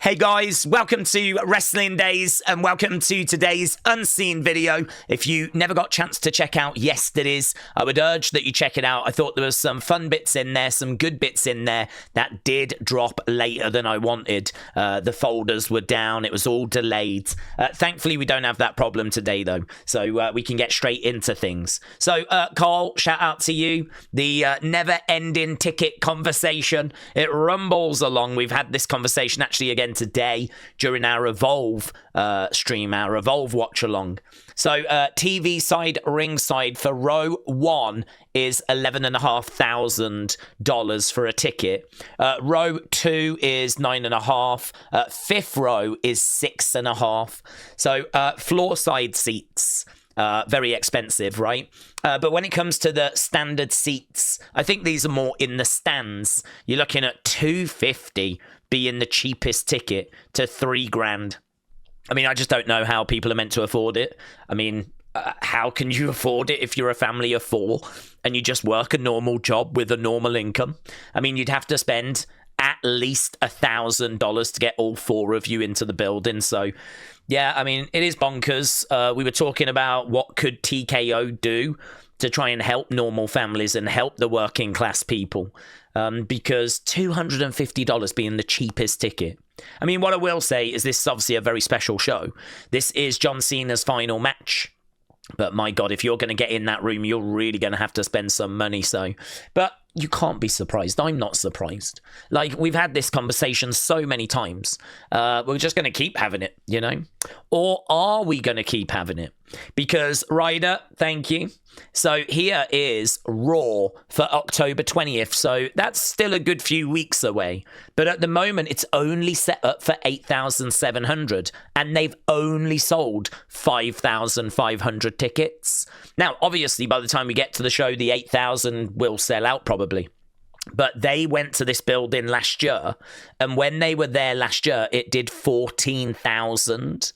Hey guys, welcome to Wrestling Daze and welcome to today's unseen video. If you never got a chance to check out yesterday's, I would urge that you check it out. I thought there was some fun bits in there, some good bits in there that did drop later than I wanted. The folders were down, it was all delayed. Thankfully, we don't have that problem today though, so we can get straight into things. So Carl, shout out to you. The never-ending ticket conversation, it rumbles along. We've had this conversation actually again today during our Evolve stream, our Evolve watch along. So TV side, ring side for row 1 is $11,500 for a ticket. Row 2 is $9,500. Fifth row is $6,500. So floor side seats, very expensive, right? But when it comes to the standard seats, I think these are more in the stands. You're looking at $250 being the cheapest ticket to $3,000. I mean, I just don't know how people are meant to afford it. I mean, how can you afford it if you're a family of 4 and you just work a normal job with a normal income? I mean, you'd have to spend at least $1,000 to get all 4 of you into the building. So, yeah, I mean, it is bonkers. We were talking about what could TKO do to try and help normal families and help the working class people. Because $250 being the cheapest ticket. I mean, what I will say is this is obviously a very special show. This is John Cena's final match. But my God, if you're going to get in that room, you're really going to have to spend some money. So, but you can't be surprised. I'm not surprised. Like, we've had this conversation so many times. We're just going to keep having it, you know? Or are we going to keep having it? Because, Ryder, thank you. So here is Raw for October 20th. So that's still a good few weeks away. But at the moment, it's only set up for 8,700. And they've only sold 5,500 tickets. Now, obviously, by the time we get to the show, the 8,000 will sell out probably. But they went to this building last year. And when they were there last year, it did 14,000.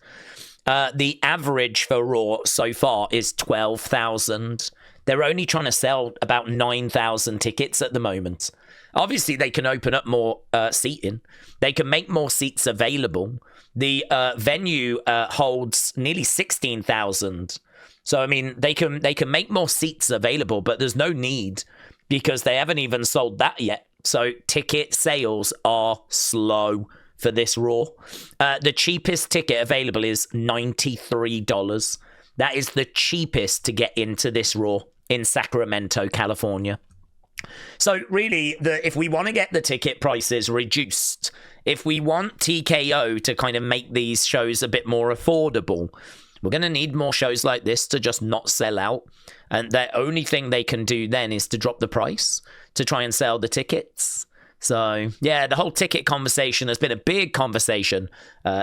The average for Raw so far is 12,000. They're only trying to sell about 9,000 tickets at the moment. Obviously, they can open up more seating. They can make more seats available. The venue holds nearly 16,000. So, I mean, they can make more seats available, but there's no need because they haven't even sold that yet. So, ticket sales are slow for this Raw. The cheapest ticket available is $93. That is the cheapest to get into this Raw in Sacramento, California. So really, if we want to get the ticket prices reduced, if we want TKO to kind of make these shows a bit more affordable, we're going to need more shows like this to just not sell out. And the only thing they can do then is to drop the price to try and sell the tickets. So, yeah, the whole ticket conversation has been a big conversation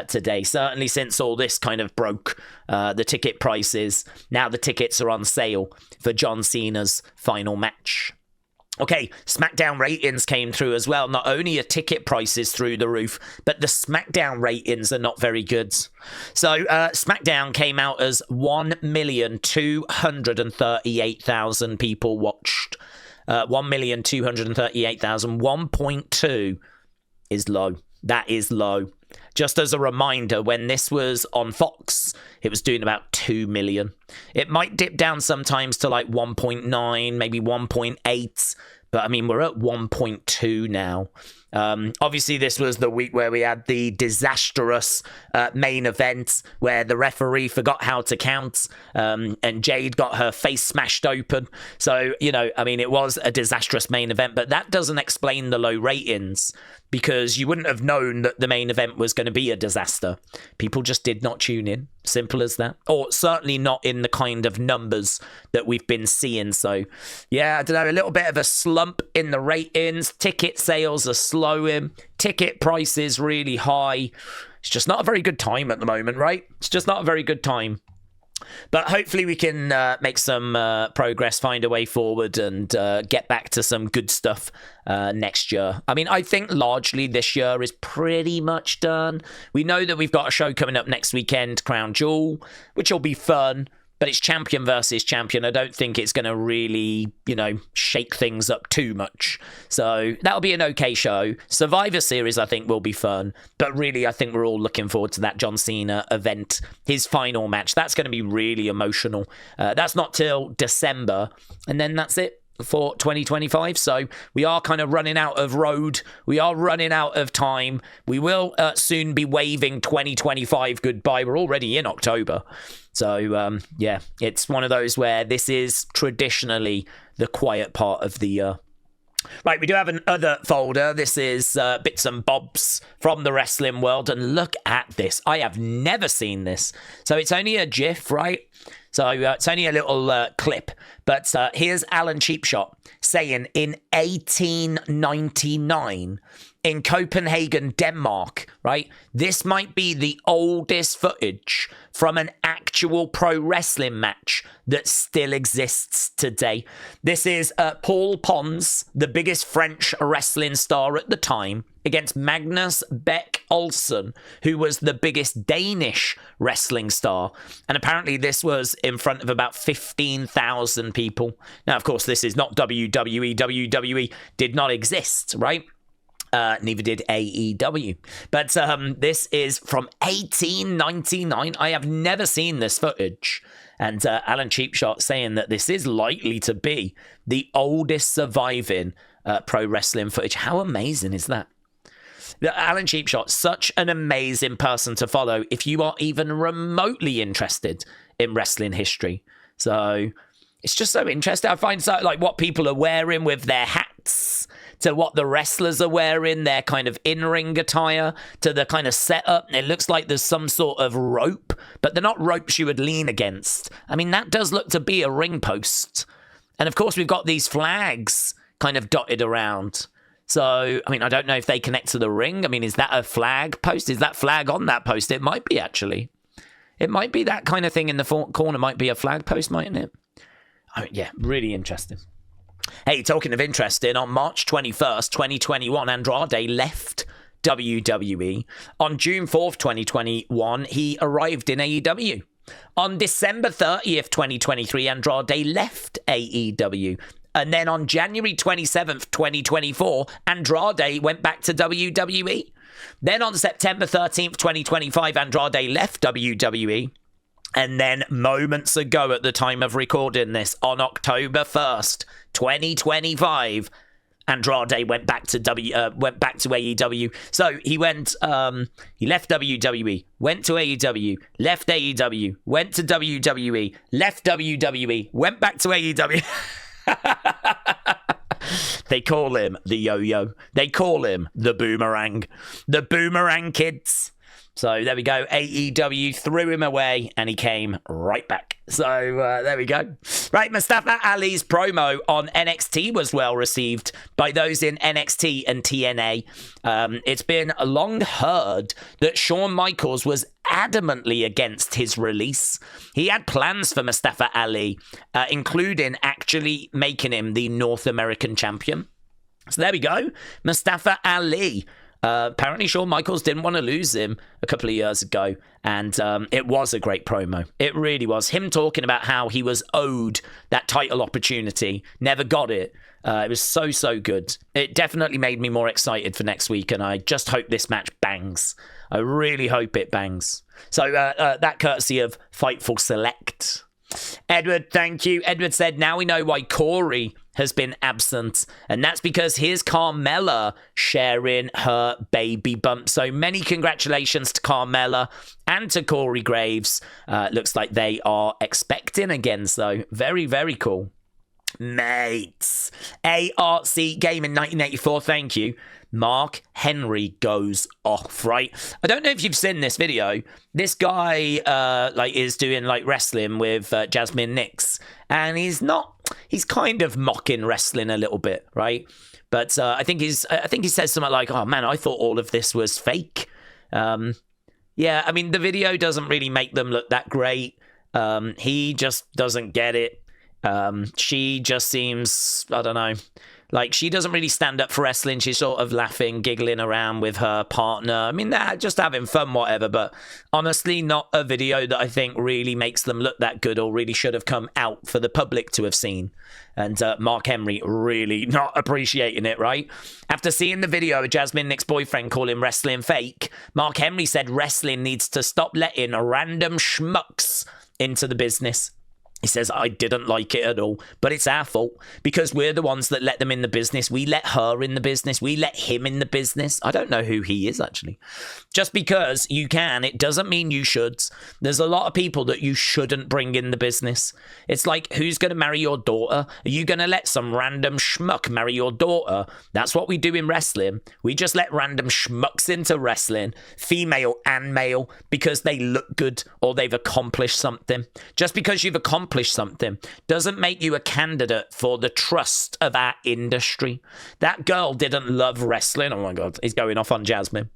today, certainly since all this kind of broke the ticket prices. Now the tickets are on sale for John Cena's final match. Okay, Smackdown ratings came through as well. Not only are ticket prices through the roof, but the Smackdown ratings are not very good. So, Smackdown came out as 1,238,000 people watched. 1,238,000. 1.2 is low. That is low. Just as a reminder, when this was on Fox, it was doing about 2 million. It might dip down sometimes to like 1.9, maybe 1.8. But I mean, we're at 1.2 now. Obviously, this was the week where we had the disastrous main event where the referee forgot how to count and Jade got her face smashed open. So, you know, I mean, it was a disastrous main event, but that doesn't explain the low ratings because you wouldn't have known that the main event was going to be a disaster. People just did not tune in. Simple as that. Or certainly not in the kind of numbers that we've been seeing. So, yeah, I don't know, a little bit of a slump in the ratings. Ticket sales are slowing. Ticket prices really high. It's just not a very good time at the moment, right? It's just not a very good time. But hopefully we can make some progress, find a way forward, and get back to some good stuff next year. I mean, I think largely this year is pretty much done. We know that we've got a show coming up next weekend, Crown Jewel, which will be fun. but it's champion versus champion. I don't think it's going to really, shake things up too much. So that'll be an okay show. Survivor Series, I think, will be fun. But really, I think we're all looking forward to that John Cena event, his final match. That's going to be really emotional. That's not till December, and then that's it for 2025. So we are kind of running out of road. We are running out of time. We will soon be waving 2025 goodbye. We're already in October. So yeah, it's one of those where this is traditionally the quiet part of the year. Right, we do have another folder. This is bits and bobs from the wrestling world. And look at this. I have never seen this. So it's only a GIF, right? So it's only a little clip. But here's Alan Cheapshot saying in 1899 in Copenhagen, Denmark, right? This might be the oldest footage from an actual pro wrestling match that still exists today. This is Paul Pons, the biggest French wrestling star at the time, against Magnus Beck Olsen, who was the biggest Danish wrestling star. And apparently this was in front of about 15,000 people. Now, of course, this is not WWE. WWE did not exist, right? Neither did AEW. But this is from 1899. I have never seen this footage. And Alan Cheapshot saying that this is likely to be the oldest surviving pro wrestling footage. How amazing is that? Alan Cheapshot, such an amazing person to follow if you are even remotely interested in wrestling history. So it's just so interesting. I find so like what people are wearing with their hats, to what the wrestlers are wearing, their kind of in-ring attire, to the kind of setup. It looks like there's some sort of rope, but they're not ropes you would lean against. I mean, that does look to be a ring post. And of course, we've got these flags kind of dotted around. So, I mean, I don't know if they connect to the ring. I mean, is that a flag post? Is that flag on that post? It might be, actually. It might be that kind of thing in the corner. Might be a flag post, mightn't it? I mean, yeah, really interesting. Hey, talking of interesting, on March 21st, 2021, Andrade left WWE. On June 4th, 2021, he arrived in AEW. On December 30th, 2023, Andrade left AEW. And then on January 27th, 2024, Andrade went back to WWE. Then on September 13th, 2025, Andrade left WWE. And then moments ago at the time of recording this, on October 1st, 2025, Andrade went back to AEW. So he went, he left WWE, went to AEW, left AEW, went to WWE, left WWE, went back to AEW. They call him the yo-yo. They call him the boomerang. The boomerang kids. So there we go. AEW threw him away and he came right back. So there we go. Right, Mustafa Ali's promo on NXT was well received by those in NXT and TNA. It's been long heard that Shawn Michaels was adamantly against his release. He had plans for Mustafa Ali, including actually making him the North American champion. So there we go. Mustafa Ali. Apparently Shawn Michaels didn't want to lose him a couple of years ago, and it was a great promo. It really was. Him talking about how he was owed that title opportunity, never got it. It was so good. It definitely made me more excited for next week, and I just hope this match bangs. I really hope it bangs. So that courtesy of Fightful Select. Edward, thank you. Edward said, now we know why Corey has been absent, and that's because here's Carmella sharing her baby bump. So many congratulations to Carmella and to Corey Graves. Looks like they are expecting again, so very, very cool. Mates. ARC Gaming 1984, thank you. Mark Henry goes off, right? I don't know if you've seen this video. This guy is doing wrestling with Jasmine Nix, and he's kind of mocking wrestling a little bit, right? But I think he says something like, "Oh man, I thought all of this was fake." Yeah, I mean the video doesn't really make them look that great. He just doesn't get it. She just seems, I don't know, Like, she doesn't really stand up for wrestling. She's sort of laughing, giggling around with her partner. I mean, they're just having fun, whatever. But honestly, not a video that I think really makes them look that good or really should have come out for the public to have seen. And Mark Henry really not appreciating it, right? After seeing the video of Jasmine Nick's boyfriend calling wrestling fake, Mark Henry said wrestling needs to stop letting random schmucks into the business. He says, I didn't like it at all, but it's our fault because we're the ones that let them in the business. We let her in the business. We let him in the business. I don't know who he is, actually. Just because you can, it doesn't mean you should. There's a lot of people that you shouldn't bring in the business. It's like, who's going to marry your daughter? Are you going to let some random schmuck marry your daughter? That's what we do in wrestling. We just let random schmucks into wrestling, female and male, because they look good or they've accomplished something. Just because you've accomplished something doesn't make you a candidate for the trust of our industry. That girl didn't love wrestling. Oh my God, he's going off on Jasmine.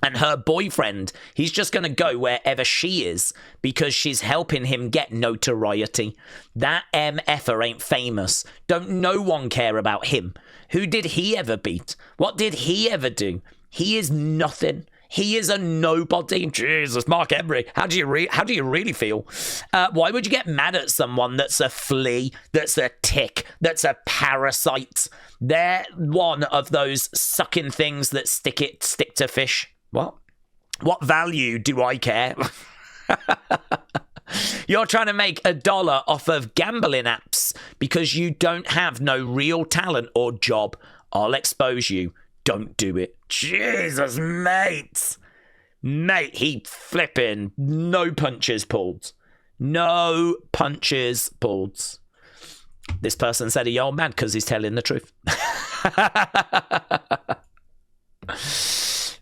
And her boyfriend, he's just going to go wherever she is because she's helping him get notoriety. That MFer ain't famous. Don't no one care about him. Who did he ever beat? What did he ever do? He is nothing. He is a nobody. Jesus, Mark Henry. How do you really feel? Why would you get mad at someone that's a flea, that's a tick, that's a parasite? They're one of those sucking things that stick to fish. What? What value do I care? You're trying to make $1 off of gambling apps because you don't have no real talent or job. I'll expose you. Don't do it. Jesus, mate. Mate, he flipping. No punches pulled. No punches pulled. This person said he old mad because he's telling the truth.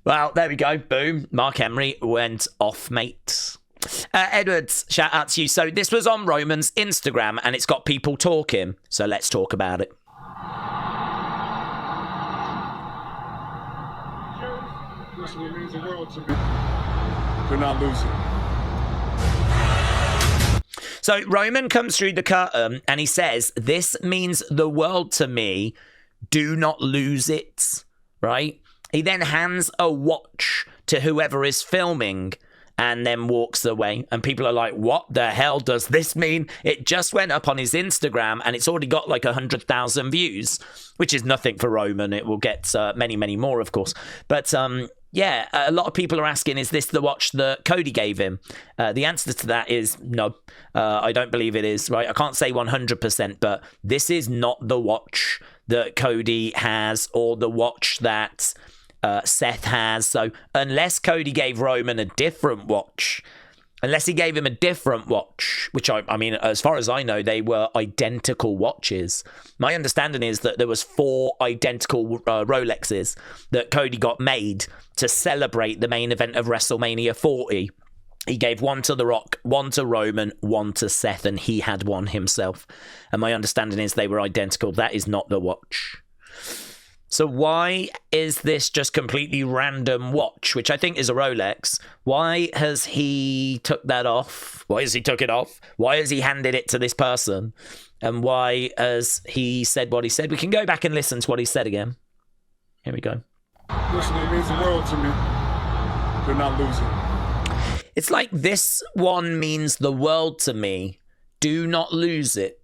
Well, there we go. Boom. Mark Henry went off, mate. Edwards, shout out to you. So this was on Roman's Instagram and it's got people talking. So let's talk about it. Wrestling means the world to me. They're not losing. So Roman comes through the curtain and he says, this means the world to me. Do not lose it. Right? He then hands a watch to whoever is filming and then walks away. And people are like, what the hell does this mean? It just went up on his Instagram and it's already got like 100,000 views, which is nothing for Roman. It will get many, many more, of course. But yeah, a lot of people are asking, is this the watch that Cody gave him? The answer to that is no. I don't believe it is, right? I can't say 100%, but this is not the watch that Cody has or the watch that Seth has. So unless Cody gave Roman a different watch, unless he gave him a different watch, which I mean, as far as I know, they were identical watches. My understanding is that there was 4 identical Rolexes that Cody got made to celebrate the main event of WrestleMania 40. He gave one to The Rock, one to Roman, one to Seth, and he had one himself. And my understanding is they were identical. That is not the watch. So why is this just completely random watch, which I think is a Rolex? Why has he took that off? Why has he took it off? Why has he handed it to this person? And why has he said what he said? We can go back and listen to what he said again. Here we go. Wrestling means the world to me. They're not losing. It's like, this one means the world to me. Do not lose it.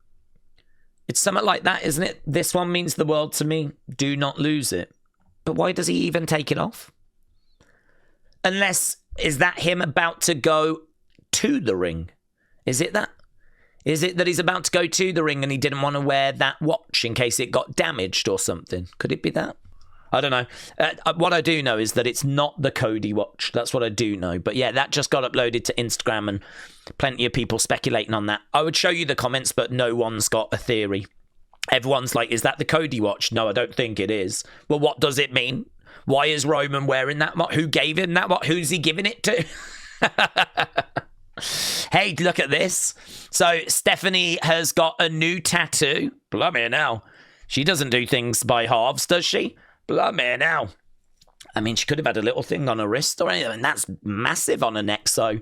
It's something like that, isn't it? This one means the world to me. Do not lose it. But why does he even take it off? Unless, is that him about to go to the ring? Is it that? Is it that he's about to go to the ring and he didn't want to wear that watch in case it got damaged or something? Could it be that? I don't know. What I do know is that it's not the Cody watch. That's what I do know. But yeah, that just got uploaded to Instagram and plenty of people speculating on that. I would show you the comments, but no one's got a theory. Everyone's like, is that the Cody watch? No, I don't think it is. Well, what does it mean? Why is Roman wearing that watch? Who gave him that watch? Who's he giving it to? Hey, look at this. So Stephanie has got a new tattoo. Blimey now. She doesn't do things by halves, does she? Blimey now. I mean, she could have had a little thing on her wrist or anything, and that's massive on her neck. So,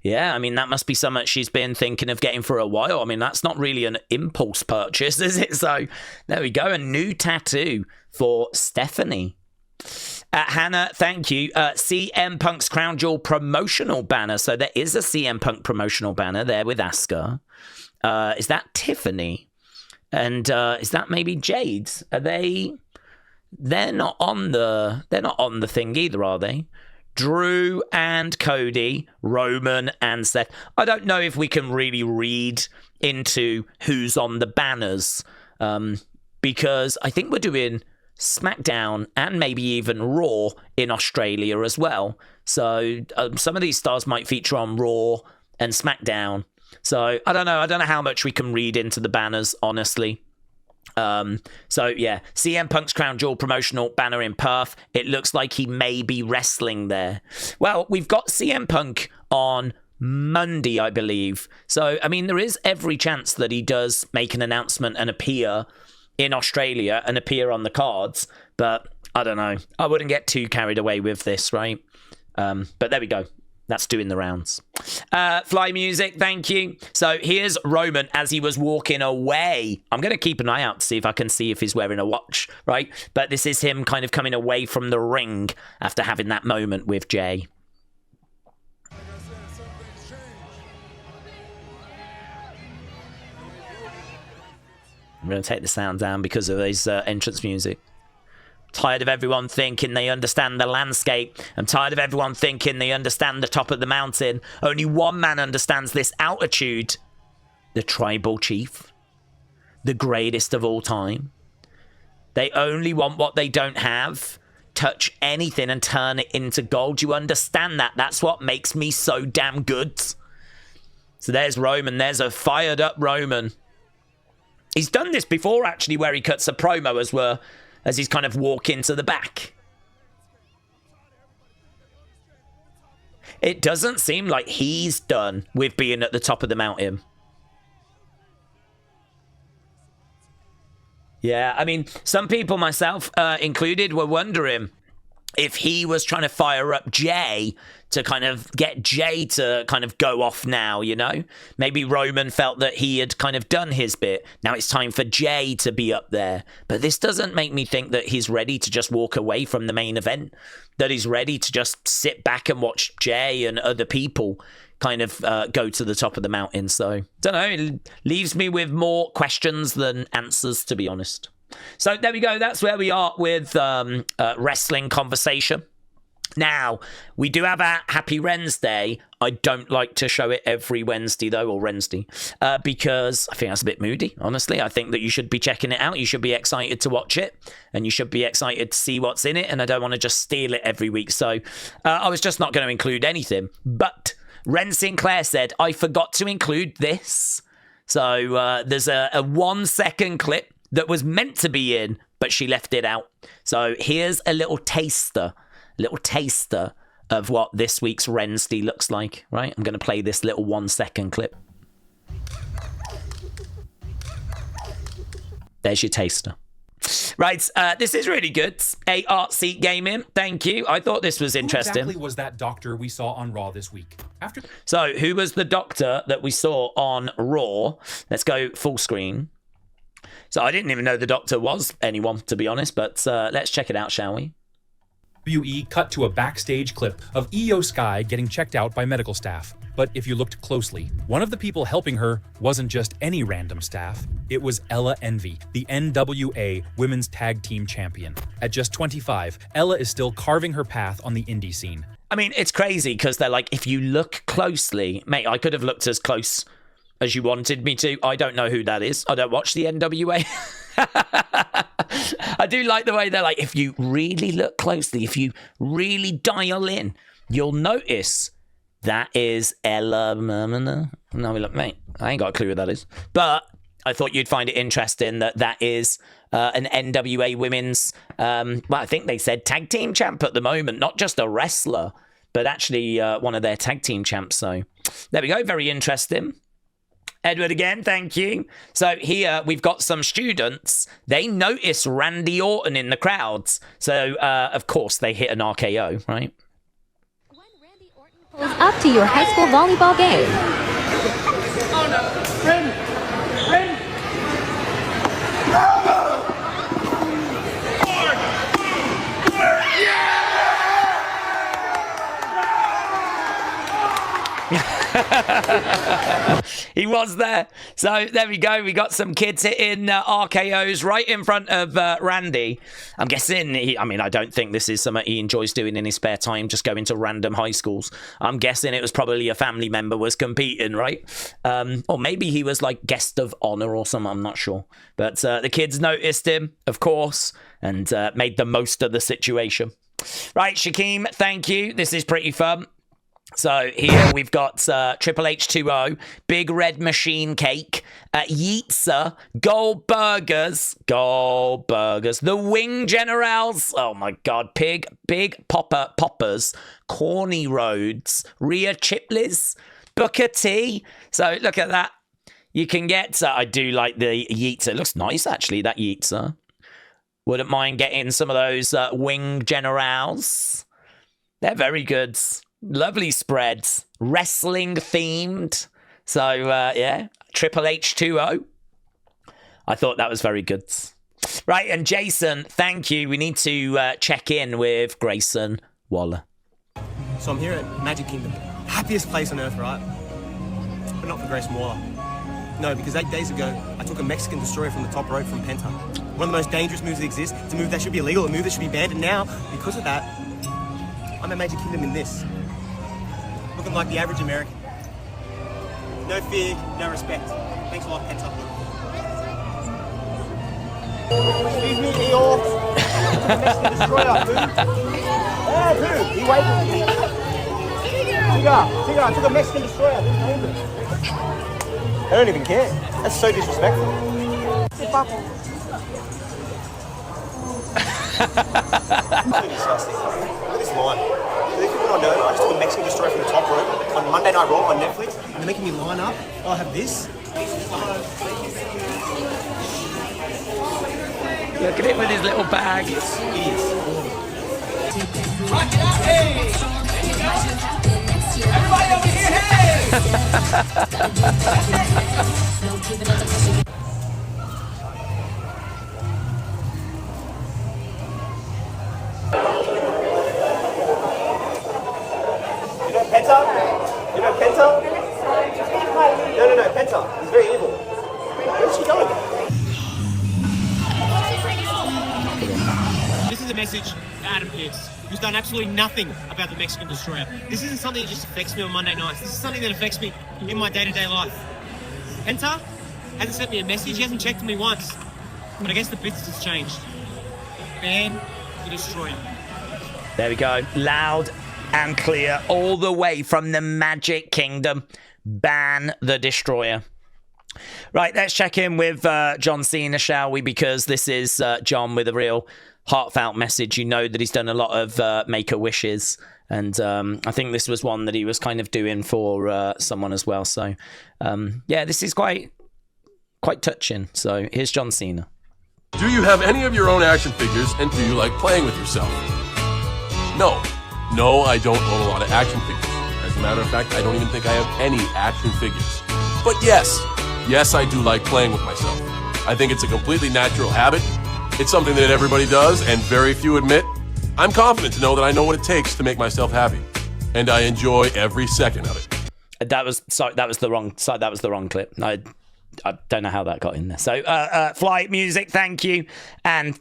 yeah, I mean, that must be something she's been thinking of getting for a while. I mean, that's not really an impulse purchase, is it? So, there we go. A new tattoo for Stephanie. Hannah, thank you. CM Punk's Crown Jewel promotional banner. So, there is a CM Punk promotional banner there with Asuka. Is that Tiffany? And is that maybe Jade's? Are they... They're not on the thing either, are they? Drew and Cody, Roman and Seth. I don't know if we can really read into who's on the banners, because I think we're doing SmackDown and maybe even Raw in Australia as well. So some of these stars might feature on Raw and SmackDown. So I don't know how much we can read into the banners, honestly. So yeah, CM Punk's Crown Jewel promotional banner in Perth. It looks like he may be wrestling there. Well, we've got CM Punk on Monday, I believe. So, I mean, there is every chance that he does make an announcement and appear in Australia and appear on the cards. But I don't know. I wouldn't get too carried away with this, right? But there we go. That's doing the rounds. Fly music, thank you. So here's Roman as he was walking away. I'm going to keep an eye out to see if I can see if he's wearing a watch, right? But this is him kind of coming away from the ring after having that moment with Jay. I'm going to take the sound down because of his entrance music. Tired of everyone thinking they understand the landscape. I'm tired of everyone thinking they understand the top of the mountain. Only one man understands this altitude. The tribal chief. The greatest of all time. They only want what they don't have. Touch anything and turn it into gold. You understand that? That's what makes me so damn good. So there's Roman. There's a fired up Roman. He's done this before, actually, where he cuts a promo as he's kind of walking to the back. It doesn't seem like he's done with being at the top of the mountain. Yeah, I mean, some people, myself included, were wondering if he was trying to fire up Jay to kind of get Jay to kind of go off now, you know? Maybe Roman felt that he had kind of done his bit. Now it's time for Jay to be up there. But this doesn't make me think that he's ready to just walk away from the main event. That he's ready to just sit back and watch Jay and other people kind of go to the top of the mountain. So, don't know. It leaves me with more questions than answers, to be honest. So there we go. That's where we are with wrestling conversation. Now, we do have a Happy Wednesday. I don't like to show it every Wednesday, though, or Wednesday, because I think that's a bit moody, honestly. I think that you should be checking it out. You should be excited to watch it, and you should be excited to see what's in it, and I don't want to just steal it every week. So I was just not going to include anything. But Ren Sinclair said, I forgot to include this. So there's a 1 second clip that was meant to be in, but she left it out. So here's a little taster of what this week's Wednesday looks like, right? I'm going to play this little 1 second clip. There's your taster. Right, this is really good. A Art Seat Gaming, thank you. I thought this was interesting. Who exactly was that doctor we saw on Raw this week? So, who was the doctor that we saw on Raw? Let's go full screen. So I didn't even know the doctor was anyone, to be honest, but let's check it out, shall we? WWE cut to a backstage clip of Io Sky getting checked out by medical staff. But if you looked closely, one of the people helping her wasn't just any random staff. It was Ella Envy, the NWA Women's Tag Team Champion. At just 25, Ella is still carving her path on the indie scene. I mean, it's crazy because they're like, if you look closely, mate, I could have looked as close as you wanted me to. I don't know who that is. I don't watch the NWA. I do like the way they're like, if you really look closely, if you really dial in, you'll notice that is Ella. No, look, mate, I ain't got a clue who that is. But I thought you'd find it interesting that is an NWA women's, well, I think they said tag team champ at the moment, not just a wrestler, but actually one of their tag team champs. So there we go. Very interesting. Edward again, thank you. So here we've got some students. They notice Randy Orton in the crowds. So, of course, they hit an RKO, right? When Randy Orton pulls up to your high school volleyball game. Oh no! Ren! He was there. So there we go. We got some kids hitting RKOs right in front of Randy. I'm guessing, I don't think this is something he enjoys doing in his spare time, just going to random high schools. I'm guessing it was probably a family member was competing, right? Or maybe he was like guest of honor or something. I'm not sure. But the kids noticed him, of course, and made the most of the situation. Right, Shakeem, thank you. This is pretty fun. So here we've got Triple H 2-0, Big Red Machine Cake, Yeetza, Gold Burgers, the Wing Generals, oh my God, Big Poppers, Corny Roads, Rhea Chipleys, Booker T. So look at that. You can get, I do like the Yeetza. It looks nice, actually, that Yeetza. Wouldn't mind getting some of those Wing Generals. They're very good. Lovely spreads, wrestling themed. So, yeah, Triple H 2-0. I thought that was very good. Right, and Jason, thank you. We need to check in with Grayson Waller. So I'm here at Magic Kingdom. Happiest place on earth, right? But not for Grayson Waller. No, because 8 days ago, I took a Mexican destroyer from the top rope from Penta. One of the most dangerous moves that exists. It's a move that should be illegal, a move that should be banned, and now, because of that, I'm at Magic Kingdom in this. Looking like the average American. No fear, no respect. Thanks a lot, Penta. Excuse me, Eeyore. Mexican destroyer. Who? Yeah, who? He waved at me. Tigger, I took a Mexican destroyer. Who's named it? I don't even care. That's so disrespectful. So disgusting. Look at this line. These people don't know, I just took a Mexican destroyer from the top rope on Monday Night Raw on Netflix, and they're making me line up. I'll have this. Look at it with his little bag. Idiots. Everybody over here, hey! Penta? You know Penta? No, Penta. He's very evil. Where's she going? This is a message to Adam Pearce, who's done absolutely nothing about the Mexican Destroyer. This isn't something that just affects me on Monday nights. This is something that affects me in my day-to-day life. Penta hasn't sent me a message. He hasn't checked on me once. But I guess the business has changed. Ban the Destroyer. There we go. Loud and clear all the way from the Magic Kingdom. Ban the Destroyer. Right, let's check in with John Cena, shall we? Because this is John with a real heartfelt message. You know that he's done a lot of Make-A-Wishes. And I think this was one that he was kind of doing for someone as well. So, yeah, this is quite touching. So here's John Cena. Do you have any of your own action figures, and do you like playing with yourself? No, I don't own a lot of action figures. As a matter of fact, I don't even think I have any action figures. But yes, I do like playing with myself. I think it's a completely natural habit. It's something that everybody does, and very few admit. I'm confident to know that I know what it takes to make myself happy, and I enjoy every second of it. That was the wrong clip. I don't know how that got in there. So, flight music, thank you, and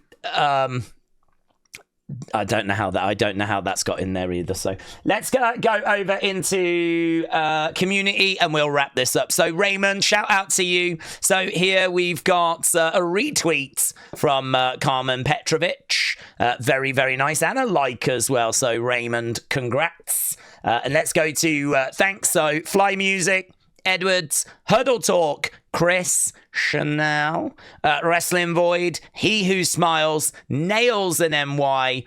I don't know how that's got in there either. So let's go over into community and we'll wrap this up. So Raymond, shout out to you. So here we've got a retweet from Carmen Petrovich. Very, very nice. And a like as well. So Raymond, congrats. And let's go to thanks. So Fly Music, Edwards, Huddle Talk, Chris, Chanel, Wrestling Void, He Who Smiles, Nails and NY,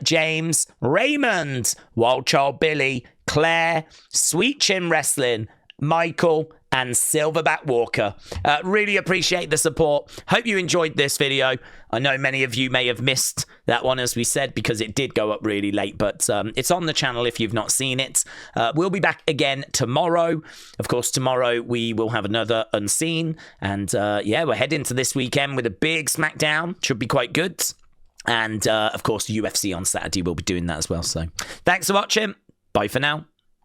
James, Raymond, Wild Child Billy, Claire, Sweet Chin Wrestling, Michael, and Silverback Walker. Really appreciate the support. Hope you enjoyed this video. I know many of you may have missed that one, as we said, because it did go up really late, but it's on the channel if you've not seen it. We'll be back again tomorrow. Of course, tomorrow we will have another Unseen, and yeah, we're heading to this weekend with a big Smackdown. Should be quite good. And of course, UFC on Saturday, we'll be doing that as well. So thanks for watching. Bye for now.